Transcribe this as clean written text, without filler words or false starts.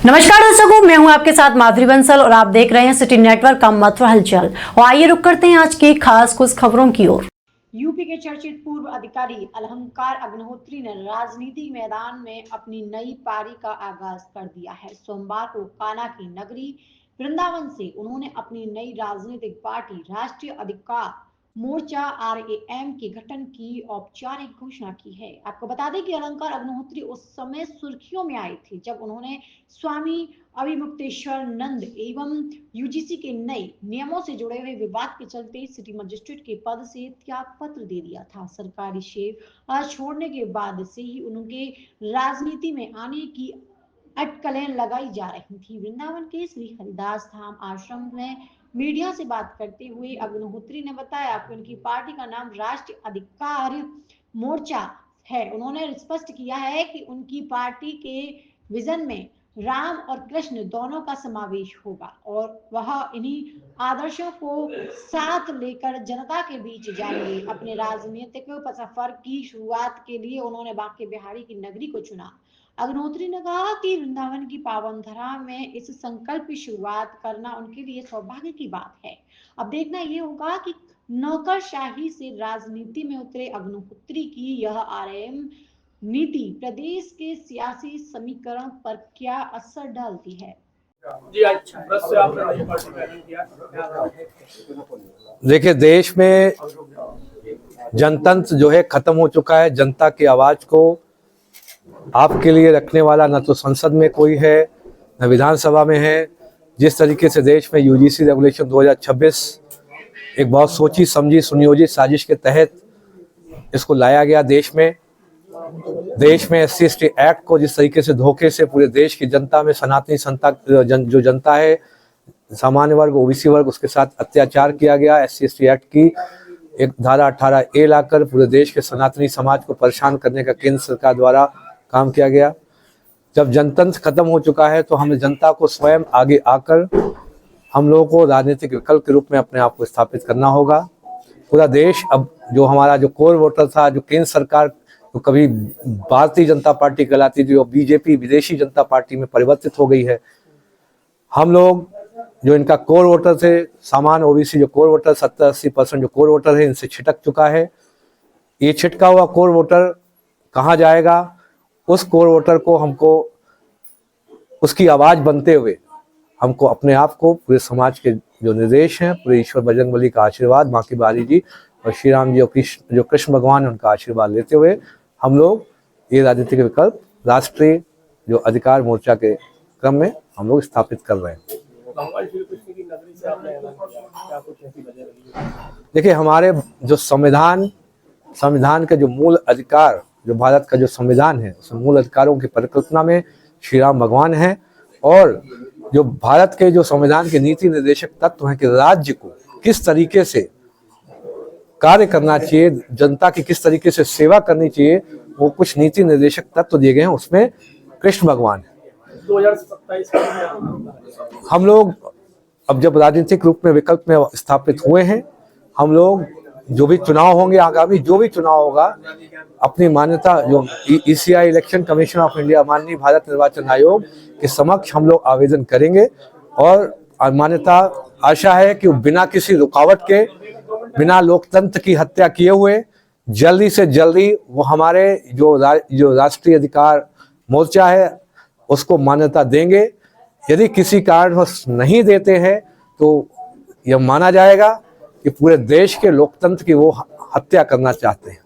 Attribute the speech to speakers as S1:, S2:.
S1: नमस्कार दर्शकों, मैं हूं आपके साथ माधुरी बंसल और आप देख रहे हैं सिटी नेटवर्क का मथुरा हलचल। और आइए रुक करते हैं आज की खास कुछ खबरों की ओर। यूपी के चर्चित पूर्व अधिकारी अलंकार अग्निहोत्री ने राजनीतिक मैदान में अपनी नई पारी का आगाज कर दिया है। सोमवार को कान्हा की नगरी वृंदावन से उन्होंने अपनी नई राजनीतिक पार्टी राष्ट्रीय अधिकार मोर्चा RAM के गठन की औपचारिक घोषणा की है। आपको बता दें कि अलंकार अग्निहोत्री उस समय सुर्खियों में आए थे जब उन्होंने स्वामी अभिमुक्तेश्वर नंद एवं UGC के नए नियमों से जुड़े हुए विवाद के चलते सिटी मजिस्ट्रेट के पद से त्याग पत्र दे दिया था। सरकारी सेवा छोड़ने के बाद से ही उनके राजनीति में आने की अटकलें लगाई जा रही थी। वृंदावन के श्री हरिदास धाम आश्रम में मीडिया से बात करते हुए अग्निहोत्री ने बताया कि उनकी पार्टी का नाम राष्ट्रीय अधिकार मोर्चा है। उन्होंने स्पष्ट किया है कि उनकी पार्टी के विजन में राम और कृष्ण दोनों का समावेश होगा और वह इन्हीं आदर्शों को साथ लेकर जनता के बीच जाएंगे। अपने राजनीतिक सफर की शुरुआत के लिए उन्होंने बांके बिहारी की नगरी को चुना। अग्निहोत्री ने कहा कि वृंदावन की पावन धरा में इस संकल्प की शुरुआत करना उनके लिए सौभाग्य की बात है। अब देखना ये होगा कि नौकरशाही से राजनीति में उतरे अग्निहोत्री की यह RAM नीति प्रदेश के सियासी समीकरण पर क्या असर डालती है।
S2: जी अच्छा, बस आपने ये पार्टी का ऐलान किया।
S3: देखिए, देश में जनतंत्र जो है खत्म हो चुका है। जनता की आवाज को आपके लिए रखने वाला न तो संसद में कोई है न विधानसभा में है। जिस तरीके से देश में UGC रेगुलेशन 2026 एक बहुत सोची समझी सुनियोजित साजिश के तहत इसको लाया गया देश में SC/ST एक्ट को जिस तरीके से धोखे से पूरे देश की जनता में सनातनी जो जनता है, सामान्य वर्ग, OBC वर्ग, उसके साथ अत्याचार किया गया। SC/ST एक्ट की एक धारा 18A लाकर पूरे देश के सनातनी समाज को परेशान करने का केंद्र सरकार द्वारा काम किया गया। जब जनतंत्र खत्म हो चुका है तो हमें जनता को स्वयं आगे आकर हम लोगों को राजनीतिक विकल्प के रूप में अपने आप को स्थापित करना होगा। पूरा देश अब जो हमारा जो कोर वोटर था, जो केंद्र सरकार तो कभी भारतीय जनता पार्टी कहलाती थी, और BJP विदेशी जनता पार्टी में परिवर्तित हो गई है। हम लोग जो इनका कोर वोटर थे, सामान्य OBC जो कोर वोटर 70-80% जो कोर वोटर है, इनसे छिटक चुका है। ये छिटका हुआ कोर वोटर कहाँ जाएगा? उस कोर वोटर को हमको उसकी आवाज़ बनते हुए हमको अपने आप को पूरे समाज के जो निर्देश हैं, पूरे ईश्वर बजरंगबली का आशीर्वाद, माँ की बारी जी और श्री राम जी जो कृष्ण भगवान है, उनका आशीर्वाद लेते हुए हम लोग ये राजनीतिक विकल्प राष्ट्रीय जो अधिकार मोर्चा के क्रम में हम लोग स्थापित कर रहे हैं। देखिए, हमारे जो संविधान के जो मूल अधिकार, जो भारत का जो संविधान है, उस मूल अधिकारों की परिकल्पना में श्री राम भगवान है। और जो भारत के जो संविधान के नीति निर्देशक तत्व हैं कि राज्य को किस तरीके से कार्य करना चाहिए, जनता की किस तरीके से सेवा करनी चाहिए, वो कुछ नीति निर्देशक तत्व दिए गए हैं। उसमें कृष्ण भगवान है।
S2: 2027
S3: हम लोग अब जब राजनीतिक रूप में विकल्प में स्थापित हुए हैं, हम लोग जो भी चुनाव होंगे, आगामी जो भी चुनाव होगा, अपनी मान्यता जो ECI election commission of India, माननीय भारत निर्वाचन आयोग के समक्ष हम लोग आवेदन करेंगे। और मान्यता आशा है कि बिना किसी रुकावट के, बिना लोकतंत्र की हत्या किए हुए जल्दी से जल्दी वो हमारे जो राष्ट्रीय अधिकार मोर्चा है उसको मान्यता देंगे। यदि किसी कारणवश नहीं देते हैं तो यह माना जाएगा कि पूरे देश के लोकतंत्र की वो हत्या करना चाहते हैं।